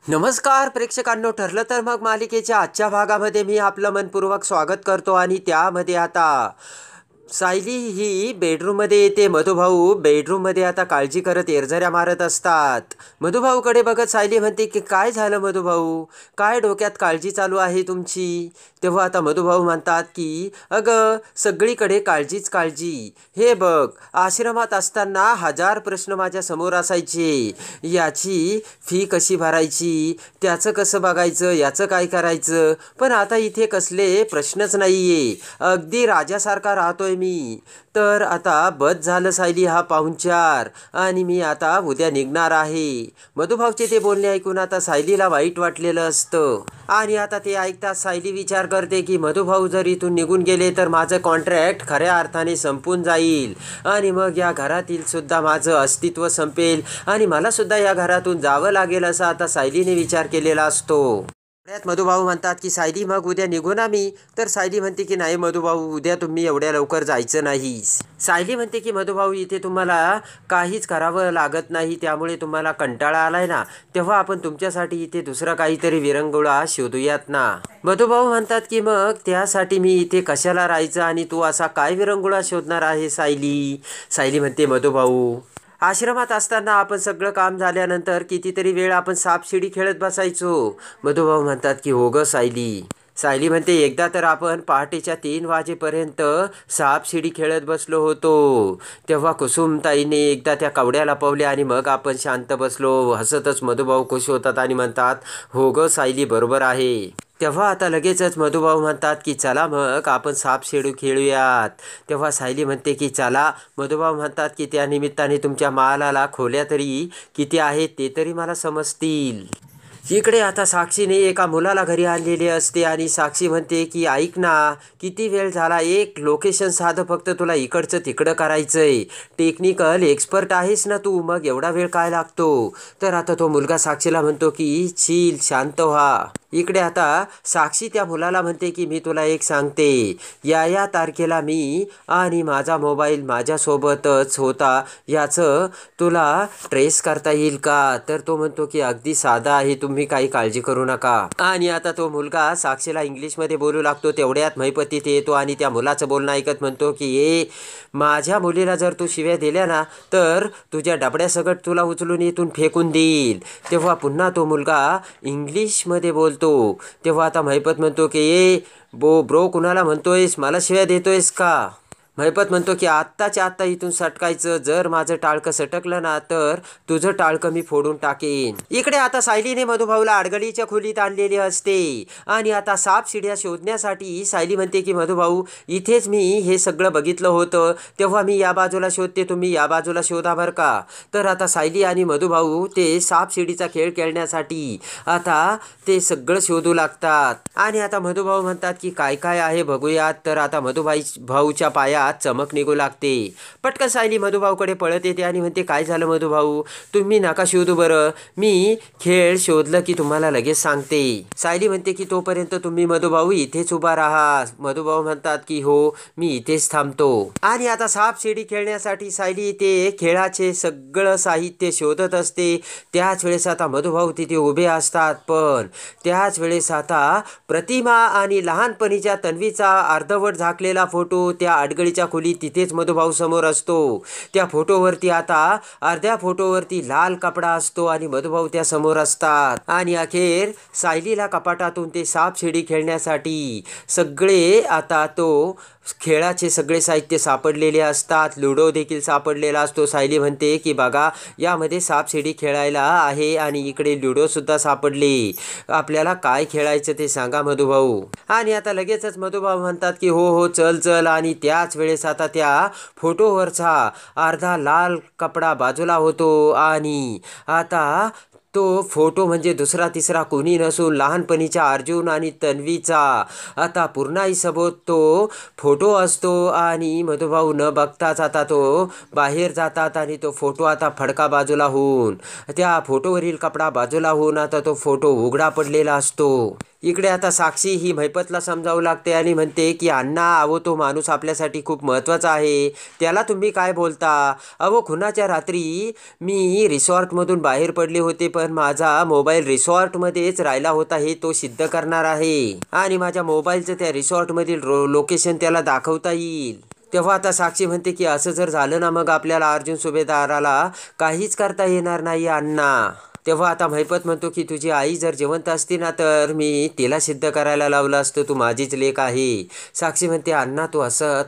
नमस्कार प्रेक्षकांनो, ठरलं तर मग मालिकेच्या आजच्या भागामध्ये मी आपलं मनपूर्वक स्वागत करतो आणि त्यामध्ये आता सायली ही बेडरूममध्ये येते. मधुभाऊ बेडरूममध्ये आता काळजी करत एरझऱ्या मारत असतात. मधुभाऊकडे बघत सायली म्हणते की काय झालं मधुभाऊ, काय डोक्यात काळजी चालू आहे तुमची. तेव्हा आता मधुभाऊ म्हणतात की अगं सगळीकडे काळजीच काळजी. हे बघ, आश्रमात असताना हजार प्रश्न माझ्या समोर असायचे. याची फी कशी भरायची, त्याचं कसं बघायचं, याचं काय करायचं. पण आता इथे कसले प्रश्नच नाही आहे. अगदी राजासारखा राहतोय मी. तर आता बस झालं सायली हा पाहुणचार, आणि मी आता उद्या निघणार आहे. मधुभाऊचे ते बोलणे ऐकून आता सायलीला वाईट वाटलेलं असतं. आणि आता ते ऐकता सायली विचार करते की मधुभाऊ जर इथून निघून गेले तर माझं कॉन्ट्रॅक्ट खऱ्या अर्थाने संपून जाईल, आणि मग या घरातील सुद्धा माझं अस्तित्व संपेल आणि मला सुद्धा या घरातून जावं लागेल, असा आता सायलीने विचार केलेला असतो. त्यात मधुभाऊ म्हणतात की सायली मग उद्या निघू ना मी. तर सायली म्हणते की नाही मधुभाऊ, उद्या तुम्ही एवढ्या लवकर जायचं नाही. सायली म्हणते की मधुभाऊ इथे तुम्हाला काहीच करावं लागत नाही, त्यामुळे तुम्हाला कंटाळा आलाय ना, तेव्हा आपण तुमच्यासाठी इथे दुसरा काहीतरी विरंगुळा शोधूयात ना. मधुभाऊ म्हणतात की मग त्यासाठी मी इथे कशाला राहायचं, आणि तू असा काय विरंगुळा शोधणार आहे सायली. सायली म्हणते मधुभाऊ, आश्रमात असताना आपण सगळं काम झाल्यानंतर कितीतरी वेळ आपण सापशिडी खेळत बसायचो. मधुभाऊ म्हणतात की हो ग सायली. सायली म्हणते एकदा तर आपण पहाटेच्या 3 वाजेपर्यंत सापशिडी खेळत बसलो होतो. तेव्हा कुसुमताईने एकदा त्या कवड्या लपवल्या आणि मग आपण शांत बसलो. हसतच मधुभाऊ खुश होतात आणि म्हणतात हो ग सायली, बरोबर आहे. तेव्हा आता लगेचच मधुभाऊ म्हणतात की चला मग आपण सापशिडी खेळूयात. तेव्हा सायली म्हणते की चला. मधुभाऊ म्हणतात की त्या निमित्ताने तुमच्या मालाला खोल्या तरी किती आहेत ते तरी मला समजतील. इकडे आता साक्षीने एका मुलाला घरी आणलेले असते आणि साक्षी म्हणते की ऐक ना, किती वेळ झाला, एक लोकेशन साधं फक्त तुला इकडचं तिकडं करायचंय. टेक्निकल एक्सपर्ट आहेस ना तू, मग एवढा वेळ काय लागतो. तर आता तो मुलगा साक्षीला म्हणतो की चिल, शांत व्हा. इकडे आता साक्षी त्या मुलाला म्हणते की मी तुला एक सांगते, या तारखेला मी आणि माझा मोबाईल माझ्यासोबतच होता, याचं तुला ट्रेस करता येईल का. तर तो म्हणतो की अगदी साधा आहे, तुम्ही काही काळजी करू नका. आणि आता तो मुलगा साक्षीला इंग्लिशमध्ये बोलू लागतो. तेवढ्यात महिपती तिथे येतो आणि त्या मुलाचं बोलणं ऐकत म्हणतो की माझ्या मुलीला जर तू शिव्या दिल्या ना तर तुझ्या डबड्यासकट तुला उचलून इथून फेकून देईल. तेव्हा पुन्हा तो मुलगा इंग्लिशमध्ये बोलतो. तेव्हा आता महिपत म्हणतो की ब्रो कुणाला म्हणतोयस, मला शिव्या देतोयस का. महिपत म्हणतो की आत्ताच्या आत्ता इथून सटकायचं, जर माझं टाळकं सटकलं ना तर तुझं टाळकं मी फोडून टाकेन. इकडे आता सायलीने मधुभाऊला अडगळीच्या खोलीत आणलेली असते आणि आता सापशिड्या शोधण्यासाठी सायली म्हणते की मधुभाऊ इथेच मी हे सगळं बघितलं होतं, तेव्हा मी या बाजूला शोधते, तुम्ही या बाजूला शोधा बरं का. तर आता सायली आणि मधुभाऊ ते सापशिडीचा खेळ खेळण्यासाठी आता ते सगळं शोधू लागतात. आणि आता मधुभाऊ म्हणतात की काय काय आहे बघूयात. तर आता भाऊच्या पायात चमक निघू लागते. पटकन सायली मधुभाऊकडे पळत येते आणि म्हणते काय झालं मधुभाऊ, तुम्ही नका शोधू बरं, मी खेळ शोधलं की तुम्हाला लगेच सांगते. सायली म्हणते की तोपर्यंत तुम्ही मधुभाऊ इथेच उभा राहा. मधुभाऊ म्हणतात की हो, मी इथेच थांबतो. आणि आता सापशिडी खेळण्यासाठी सायली ते खेळाचे सगळं साहित्य शोधत असते. त्याच वेळेस आता मधुभाऊ तिथे उभे असतात. पण त्याच वेळेस आता प्रतिमा आणि लहानपणीच्या तन्वीचा अर्धवट झाकलेला फोटो त्या अडगळीच्या खोलीत तिथेच मधुभाऊ समोर असतो. त्या फोटोवरती आता अर्ध्या फोटोवरती लाल कपडा असतो आणि मधुभाऊ त्या समोर असतात. आणि अखेर सायलीला कपाटातून ते सापशिडी खेळण्यासाठी सगळे आता तो खेळाचे सगळे साहित्य सापडलेले असतात. लुडो देखील सापडलेला असतो. सायली म्हणते की बघा यामध्ये सापशिडी खेळायला आहे आणि इकडे लुडो सुद्धा सापडले, आपल्याला काय खेळायचं ते सांगा मधुभाऊ. आणि आता लगेचच मधुभाऊ म्हणतात की हो हो चल चल. आणि त्याच वेळेस आता त्या फोटोवरचा अर्धा लाल कपडा बाजूला होतो आणि आता तो फोटो म्हणजे दुसरा तिसरा कोणी नसून लहानपणीच्या अर्जुन आणि तन्वीचा आता पूर्णाईसोबत तो फोटो असतो. आणि मधुभाऊ न बघताच आता तो बाहेर जातात आणि तो फोटो आता फडका बाजूला होऊन, त्या फोटोवरील कपडा बाजूला होऊन आता तो फोटो उघडा पडलेला असतो. इकडे आता साक्षी ही महिपतला समजावू लागते आणि म्हणते की अण्णा अहो तो माणूस आपल्यासाठी खूप महत्त्वाचा आहे, त्याला तुम्ही काय बोलता? अहो खुनाच्या रात्री मी रिसॉर्टमधून बाहेर पडले होते, पण माझा मोबाईल रिसॉर्टमध्येच राहिला होता हे तो सिद्ध करणार आहे आणि माझ्या मोबाईलचं त्या रिसॉर्टमधील लोकेशन त्याला दाखवता येईल. तेव्हा आता साक्षी म्हणते की असं जर झालं ना मग आपल्याला अर्जुन सुभेदाराला काहीच करता येणार नाही अण्णा. तेव्हा आता महिपत म्हणतो की तुझी आई जर जिवंत असती ना तर मी तिला सिद्ध करायला लावलं असतं, तू माझीच लेक आहे. साक्षी म्हणते अण्णा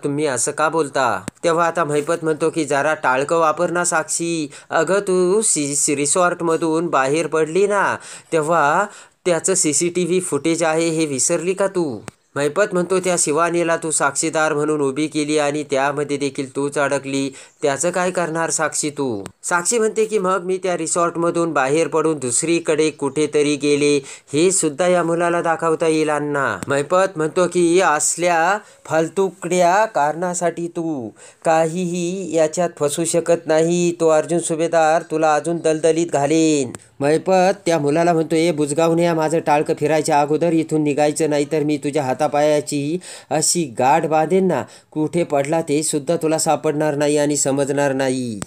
तुम्ही असं का बोलता? तेव्हा आता महिपत म्हणतो की जरा टाळकं वापर ना साक्षी. अगं तू रिसॉर्टमधून बाहेर पडली ना तेव्हा त्याचं CCTV फुटेज आहे हे विसरली का तू? महिपत म्हणतो त्या शिवानीला तू साक्षीदार म्हणून उभी केली आणि त्यामध्ये देखील तूच अडकली, त्याचं काय करणार साक्षी तू? साक्षी म्हणते की मग मी त्या रिसॉर्टमधून बाहेर पडून दुसरीकडे कुठेतरी गेले हे सुद्धा या मुलाला दाखवता येईल अण्णा. महिपत म्हणतो की असल्या फालतुकड्या कारणासाठी तू काहीही याच्यात फसू शकत नाही, तो अर्जुन सुभेदार तुला अजून दलदलीत घालेन. महिपत त्या मुलाला म्हणतो ए बुजगावण्या, माझं टाळकं फिरायच्या अगोदर इथून निघायचं, नाही तर मी तुझ्या हातापायाची अशी गाठ बांधेन ना, कुठे पडला ते सुद्धा तुला सापडणार नाही आणि समजणार नाही.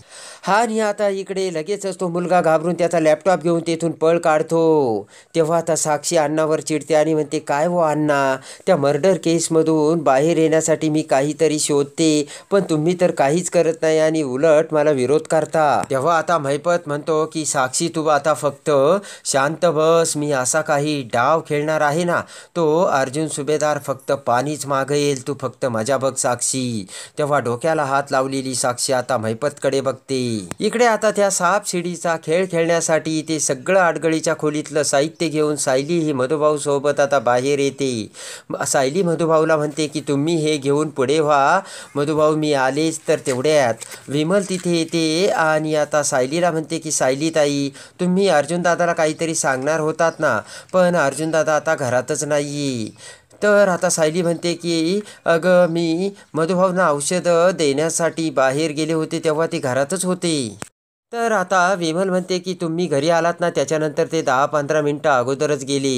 हा आणि आता इकडे लगेचच तो मुलगा घाबरून त्याचा लॅपटॉप घेऊन तेथून पळ काढतो. तेव्हा आता साक्षी अण्णावर चिडते आणि म्हणते काय हो अण्णा, त्या मर्डर केसमधून बाहेर येण्यासाठी मी काहीतरी शोधते, पण तुम्ही तर काहीच करत नाही आणि उलट मला विरोध करता. तेव्हा आता महिपत म्हणतो की साक्षी तू आता फक्त शांत बस, मी असा काही डाव खेळणार आहे ना, तो अर्जुन सुभेदार फक्त पाणीच मागेल, तू फक्त मजा बघ साक्षी. तेव्हा डोक्याला हात लावलेली साक्षी आता महिपतकडे बघते. इकडे आता त्या साप शिडीचा खेळ खेळण्यासाठी ते सगळं आडगळीच्या खोलीतलं साहित्य घेऊन सायली ही मधुभाऊ सोबत आता बाहेर येते. सायली मधुभाऊला म्हणते की तुम्ही हे घेऊन पुढे व्हा मधुभाऊ, मी आलेच तर तेवढ्यात. विमल तिथे येते आणि आता सायलीला म्हणते की सायली ताई तुम्ही अर्जुनदादाला काहीतरी सांगणार होतात ना, पण अर्जुनदादा आता घरातच नाही. तर आता सायली म्हणते की अगं मी मधुभाऊंना औषधं देण्यासाठी बाहेर गेले होते तेव्हा ते घरातच होते. तर आता विमल म्हणते की तुम्ही घरी आलात ना त्याच्यानंतर ते 10-15 मिनटं अगोदरच गेले.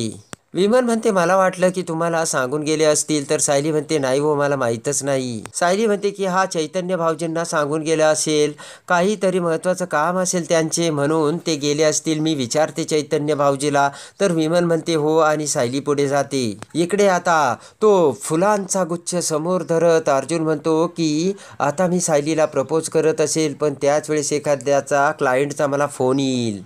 विमल म्हणते मला वाटलं की तुम्हाला सांगून गेले असतील. तर सायली म्हणते नाही हो, मला माहीतच नाही. सायली म्हणते की हा चैतन्य भाऊजींना सांगून गेला असेल, काहीतरी महत्त्वाचं काम असेल त्यांचे म्हणून ते गेले असतील, मी विचारते चैतन्य भाऊजीला. तर विमल म्हणते हो आणि सायली पुढे जाते. इकडे आता तो फुलांचा गुच्छ समोर धरत अर्जुन म्हणतो की आता मी सायलीला प्रपोज करत असेल पण त्याच वेळेस एखाद्याचा क्लायंटचा मला फोन येईल.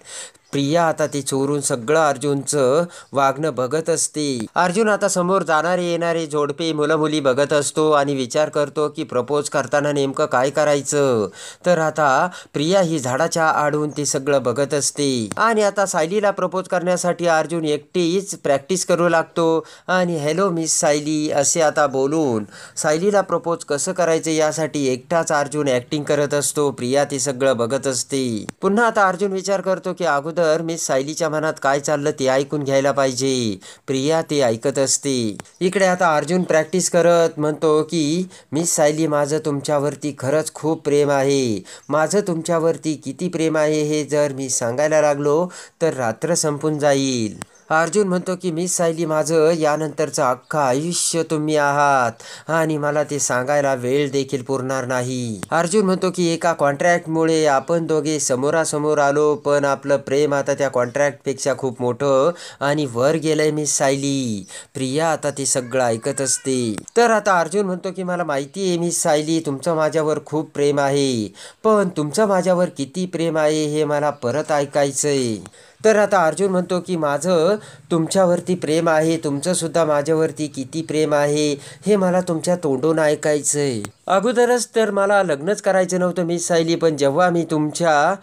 प्रिया आता ते चोरून सगळं अर्जुनचं वागणं बघत असते. अर्जुन आता समोर जाणारे येणारे जोडपे मुलं मुली बघत असतो आणि विचार करतो की प्रपोज करताना नेमकं काय करायचं. तर आता प्रिया ही झाडाच्या आडून ते सगळं बघत असते आणि आता सायलीला प्रपोज करण्यासाठी अर्जुन एकटीच प्रॅक्टिस करू लागतो आणि हॅलो मिस सायली असे आता बोलून सायलीला प्रपोज कसं करायचं यासाठी एकटाच अर्जुन ॲक्टिंग करत असतो. प्रिया ते सगळं बघत असते. पुन्हा आता अर्जुन विचार करतो की अगोदर मिस सायलीच्या मनात काय चाललं ते ऐकून घ्यायला पाहिजे. प्रिया ते ऐकत असते. इकडे आता अर्जुन प्रॅक्टिस करत म्हणतो की मिस सायली माझं तुमच्यावरती खरंच खूप प्रेम आहे. माझं तुमच्यावरती किती प्रेम आहे हे जर मी सांगायला लागलो तर रात्र संपून जाईल. अर्जुन म्हणतो की मिस सायली माझं यानंतरचं अख्खं आयुष्य तुम्ही आहात आणि मला ते सांगायला वेळ देखील पुरणार नाही. अर्जुन म्हणतो की एका कॉन्ट्रॅक्टमुळे आपण दोघे समोरासमोर आलो, पण आपलं प्रेम आता त्या कॉन्ट्रॅक्टपेक्षा खूप मोठं आणि वर गेलंय मिस सायली. प्रिया आता ते सगळं ऐकत असते. तर आता अर्जुन म्हणतो की मला माहिती आहे मिस सायली तुमचं माझ्यावर खूप प्रेम आहे, पण तुमचं माझ्यावर किती प्रेम आहे हे मला परत ऐकायचंय. तर आता अर्जुन म्हणतो की माझं तुमच्यावरती प्रेम आहे, तुमचंसुद्धा माझ्यावरती किती प्रेम आहे हे मला तुमच्या तोंडून ऐकायचंय. अगोदरच तर मला लग्नच करायचं नव्हतं मिस सायली, पण जेव्हा मी तुमच्या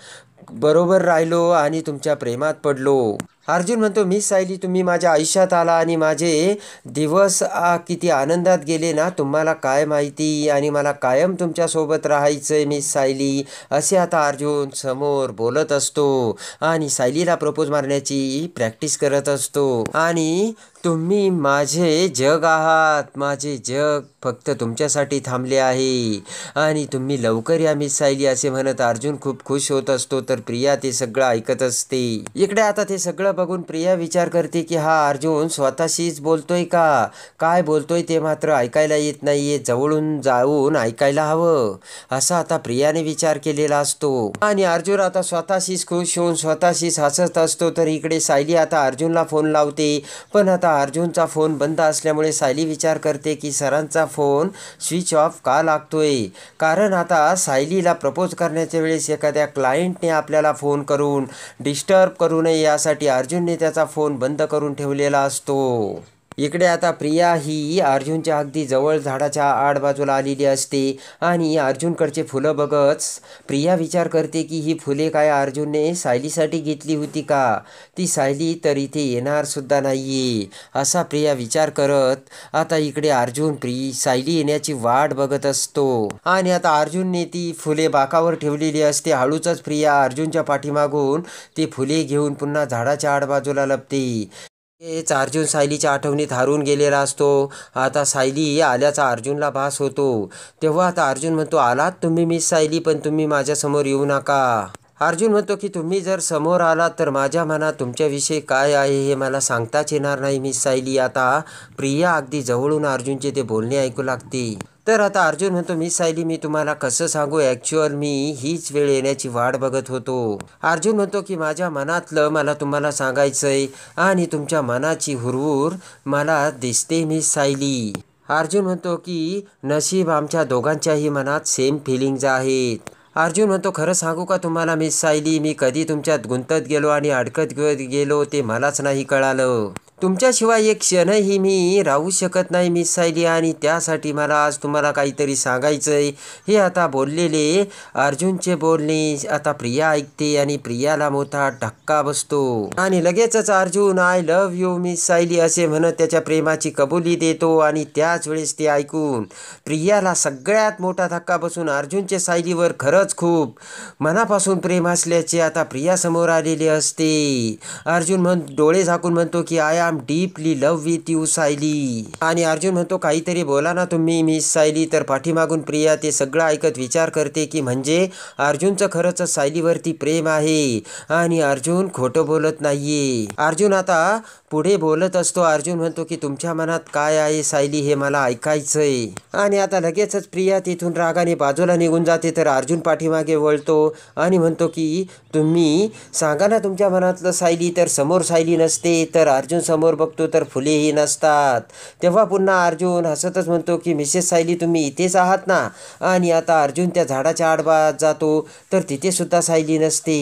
बरोबर राहिलो आणि तुमच्या प्रेमात पडलो. अर्जुन म्हणतो मिस सायली तुम्ही माझ्या आयुष्यात आला आणि माझे दिवस किती आनंदात गेले ना तुम्हाला काय माहिती, आणि मला कायम तुमच्यासोबत राहायचंय मिस सायली असे आता अर्जुन समोर बोलत असतो आणि सायलीला प्रपोज मारण्याची प्रॅक्टिस करत असतो. आणि तुम्ही माझे जग आहात, माझे जग फक्त तुमच्यासाठी थांबले आहे आणि तुम्ही लवकर या मिस सायली असे म्हणत अर्जुन खूप खुश होत असतो. तर प्रिया ते सगळं ऐकत असते. इकडे आता ते सगळं बघून प्रिया विचार करते की हा अर्जुन स्वतःशीच बोलतोय का, काय बोलतोय ते मात्र ऐकायला येत नाहीये, जवळून जाऊन ऐकायला हवं असा आता प्रियाने विचार केलेला असतो. आणि अर्जुन आता स्वतःशीच खुश होऊन स्वतःशीच हसत असतो. तर इकडे सायली आता अर्जुनला फोन लावते, पण आता अर्जुनचा फोन बंद असल्यामुळे सायली विचार करते की सरांचा फोन स्विच ऑफ का लागतोय. कारण आता सायलीला प्रपोज करण्याच्या वेळेस एखाद्या क्लायंटने आपल्याला फोन करून डिस्टर्ब करू नये यासाठी अर्जुनने त्याचा फोन बंद करून ठेवलेला असतो. इकडे आता प्रिया ही अर्जुनच्या अगदी जवळ झाडाच्या आडबाजूला आलेली असते आणि अर्जुनकडचे फुलं बघत प्रिया विचार करते की ही फुले काय अर्जुनने सायलीसाठी घेतली होती का, ती सायली तर इथे येणार सुद्धा नाहीये असा प्रिया विचार करत आता इकडे अर्जुन सायली येण्याची वाट बघत असतो. आणि आता अर्जुनने ती फुले बाकावर ठेवलेली असते. हळूच प्रिया अर्जुनच्या पाठीमागून ती फुले घेऊन पुन्हा झाडाच्या आडबाजूला लपते. हेच अर्जुन सायलीच्या आठवणीत हारून गेलेला असतो. आता सायली आल्याचा अर्जुनला भास होतो. तेव्हा आता अर्जुन म्हणतो, आलात तुम्ही मिस सायली, पण तुम्ही माझ्यासमोर येऊ नका. अर्जुन म्हणतो की तुम्ही जर समोर आलात तर माझ्या मनात तुमच्याविषयी काय आहे हे मला सांगताच येणार नाही मिस सायली. आता प्रिया अगदी जवळून अर्जुनचे ते बोलणे ऐकू लागते. तर आता अर्जुन म्हणतो, मिस सायली मी तुम्हाला कसं सांगू, ॲक्च्युअल मी हीच वेळ येण्याची वाट बघत होतो. अर्जुन म्हणतो की माझ्या मनातलं मला तुम्हाला सांगायचंय आणि तुमच्या मनाची हुरहुर मला दिसते मिस सायली. अर्जुन म्हणतो की नशीब आमच्या दोघांच्याही मनात सेम फिलिंग्ज आहेत. अर्जुन म्हणतो, खरं सांगू का तुम्हाला मिस सायली, मी कधी तुमच्यात गुंतत गेलो आणि अडकत गेलो ते मलाच नाही कळालं. तुमच्याशिवाय एक क्षणही मी राहू शकत नाही मिस सायली आणि त्यासाठी मला आज तुम्हाला काहीतरी सांगायचंय. हे आता बोललेले अर्जुनचे बोलणे आता प्रिया ऐकते आणि प्रियाला मोठा धक्का बसतो. आणि लगेचच Arjun I love you miss Sayali असे म्हणत त्याच्या प्रेमाची कबुली देतो. आणि त्याच वेळेस ते ऐकून प्रियाला सगळ्यात मोठा धक्का बसून अर्जुनचे सायलीवर खरंच खूप मनापासून प्रेम असल्याचे आता प्रिया समोर आलेले असते. अर्जुन डोळे झाकून म्हणतो की I am deeply love with you Sayali. आणि अर्जुन म्हणतो, काहीतरी बोला ना तुम्ही मिस सायली. तर पाठीमागून प्रिया ते सगळं ऐकत विचार करते की म्हणजे अर्जुनचं खरंच सायलीवरती प्रेम आहे आणि अर्जुन खोटं बोलत नाहीये. अर्जुन आता पुढे बोलत असतो. अर्जुन म्हणतो की तुमच्या मनात काय आहे सायली हे मला ऐकायचंय. आणि आता लगेचच प्रिया तिथून रागाने बाजूला निघून जाते. तर अर्जुन पाठीमागे वळतो आणि म्हणतो की तुम्ही सांगा ना तुमच्या मनातलं सायली. तर समोर सायली नसते. तर अर्जुन समोर बघतो तर फुलेही नसतात. तेव्हा पुन्हा अर्जुन हसतच म्हणतो की मिसेस सायली तुम्ही इथेच आहात ना. आणि आता अर्जुन त्या झाडाच्या आडबात जातो तर तिथे सुद्धा सायली नसते.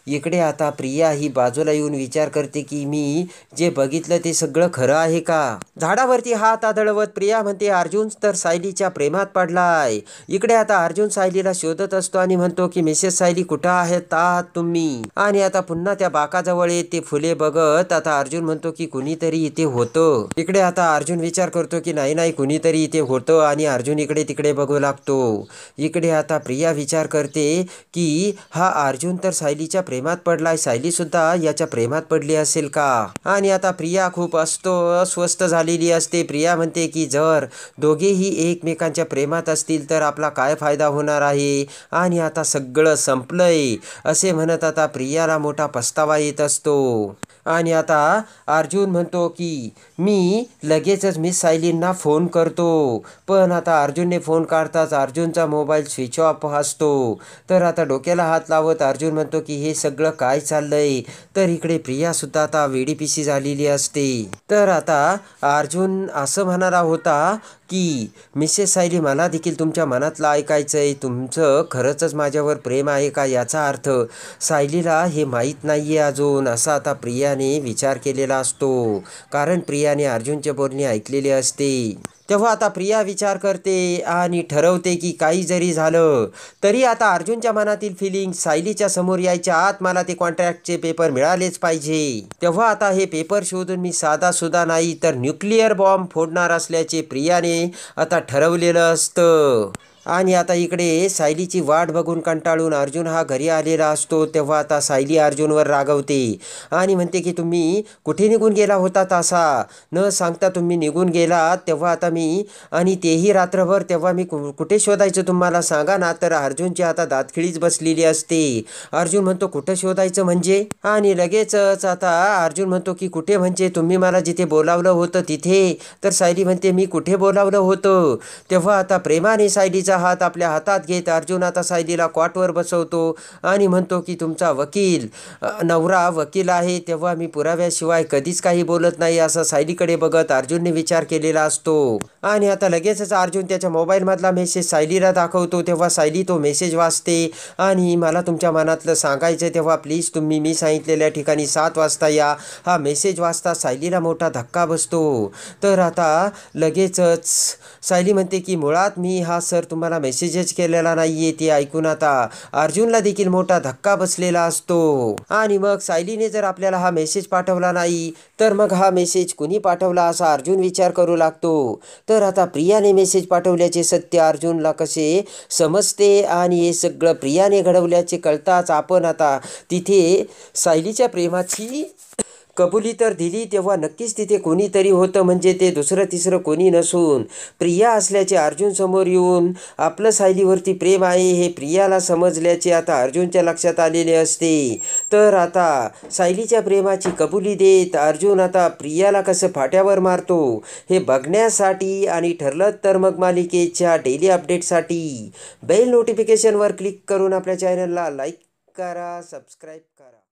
इकडे आता प्रिया ही बाजूला येऊन विचार करते की मी जे बघितलं ते सगळं खरं आहे का. झाडावरती हात आदळवत प्रिया म्हणते, अर्जुन तर सायलीच्या प्रेमात पडलाय. इकडे आता अर्जुन सायलीला शोधत असतो आणि म्हणतो की मिसेस सायली कुठं आहात तुम्ही. आणि आता पुन्हा त्या बाकाजवळ ते फुले बघत आता अर्जुन म्हणतो की कुणीतरी इथे होतं. इकडे आता अर्जुन विचार करतो की नाही कुणीतरी इथे होतं आणि अर्जुन इकडे तिकडे बघू लागतो. इकडे आता प्रिया विचार करते की हा अर्जुन तर सायलीच्या प्रेमात पडलाय, सायली सुद्धा याच्या प्रेमात पडली असेल का. आणि आता प्रिया खूप अस्वस्थ झालेली असते. प्रिया म्हणते की जर दोघेही एकमेकांच्या प्रेमात असतील तर आपला काय फायदा होणार आहे आणि आता सगळं संपलंय असे म्हणत आता प्रियाला मोठा पस्तावा येत असतो. आणि आता अर्जुन म्हणतो की मी लगेचच मिस सायलींना फोन करतो. पण आता अर्जुनने फोन काढताच अर्जुनचा मोबाईल स्विच ऑफ असतो. तर आता डोक्याला हात लावत अर्जुन म्हणतो की हे सगळं काय चाललंय. तर इकडे प्रिया सुद्धा आता वेडीपिशी झालेली असते. तर आता अर्जुन असं म्हणाला होता की मिसेस सायली मला देखील तुमच्या मनातलं ऐकायचंय. तुमचं खरंच माझ्यावर प्रेम आहे का याचा अर्थ सायलीला हे माहीत नाहीये अजून असा आता प्रियाने विचार केलेला असतो. कारण प्रियाने अर्जुनचे बोलणे ऐकलेले असते. तेव्हा आता प्रिया विचार करते आणि ठरवते की काही जरी झालं तरी आता अर्जुनच्या मनातील फिलिंग सायलीच्या समोर यायच्या आत मला ते कॉन्ट्रॅक्टचे पेपर मिळालेच पाहिजे. तेव्हा आता हे पेपर शोधून मी साधा सुद्धा नाही तर न्यूक्लिअर बॉम्ब फोडणार असल्याचे प्रियाने आता ठरवलेलं असतं. आणि आता इकडे सायलीची वाट बघून कंटाळून अर्जुन हा घरी आलेला असतो. तेव्हा आता सायली अर्जुनवर रागवते आणि म्हणते की तुम्ही कुठे निघून गेला होता तासा, न सांगता तुम्ही निघून गेलात. तेव्हा आता मी आणि तेही रात्रभर, तेव्हा मी कुठे शोधायचं तुम्हाला सांगा ना. तर अर्जुनची आता दातखिळीच बसलेली असते. अर्जुन म्हणतो कुठं शोधायचं म्हणजे, आणि लगेचच आता अर्जुन म्हणतो की कुठे म्हणजे तुम्ही मला जिथे बोलावलं होतं तिथे. तर सायली म्हणते मी कुठे बोलावलं होतं. तेव्हा आता प्रेमाने सायलीचा हात आपल्या हातात घेत अर्जुन आता सायलीला कॉटवर बसवतो आणि म्हणतो की तुमचा वकील नवरा वकील आहे, तेव्हा मी पुराव्याशिवाय कधीच काही बोलत नाही, असं सायलीकडे बघत अर्जुनने विचार केलेला असतो. आणि आता लगेचच अर्जुन त्याच्या मोबाईलमधला मेसेज सायलीला दाखवतो. तेव्हा सायली तो मेसेज वाचते आणि मला तुमच्या मनातलं सांगायचं, तेव्हा प्लीज तुम्ही मी सांगितलेल्या ठिकाणी 7 वाजता या. हा मेसेज वाचता सायलीला मोठा धक्का बसतो. तर आता लगेचच सायली म्हणते की मुळात मी हा सर तुम्हाला मेसेजच केलेला नाहीये. ते ऐकून आता अर्जुनला देखील मोठा धक्का बसलेला असतो. आणि मग सायलीने जर आपल्याला हा मेसेज पाठवला नाही तर मग हा मेसेज कुणी पाठवला असा अर्जुन विचार करू लागतो. तर आता प्रियाने मेसेज पाठवल्याचे सत्य अर्जुनला कसे समजते आणि हे सगळं प्रियाने घडवल्याचे कळताच आपण आता तिथे सायलीच्या प्रेमाची कबुली तर दिली. तेव्हा नक्कीच तिथे कोणीतरी होतं, म्हणजे ते दुसरं तिसरं कोणी नसून प्रिया असल्याचे अर्जुन समोर येऊन आपलं सायलीवरती प्रेम आहे हे प्रियाला समजल्याचे आता अर्जुनच्या लक्षात आलेले असते. तर आता सायलीच्या प्रेमाची कबुली देत अर्जुन आता प्रियाला कसं फाट्यावर मारतो हे बघण्यासाठी आणि ठरलं तर मग मालिकेच्या डेली अपडेटसाठी बेल नोटिफिकेशनवर क्लिक करून आपल्या चॅनलला लाईक करा, सबस्क्राईब करा.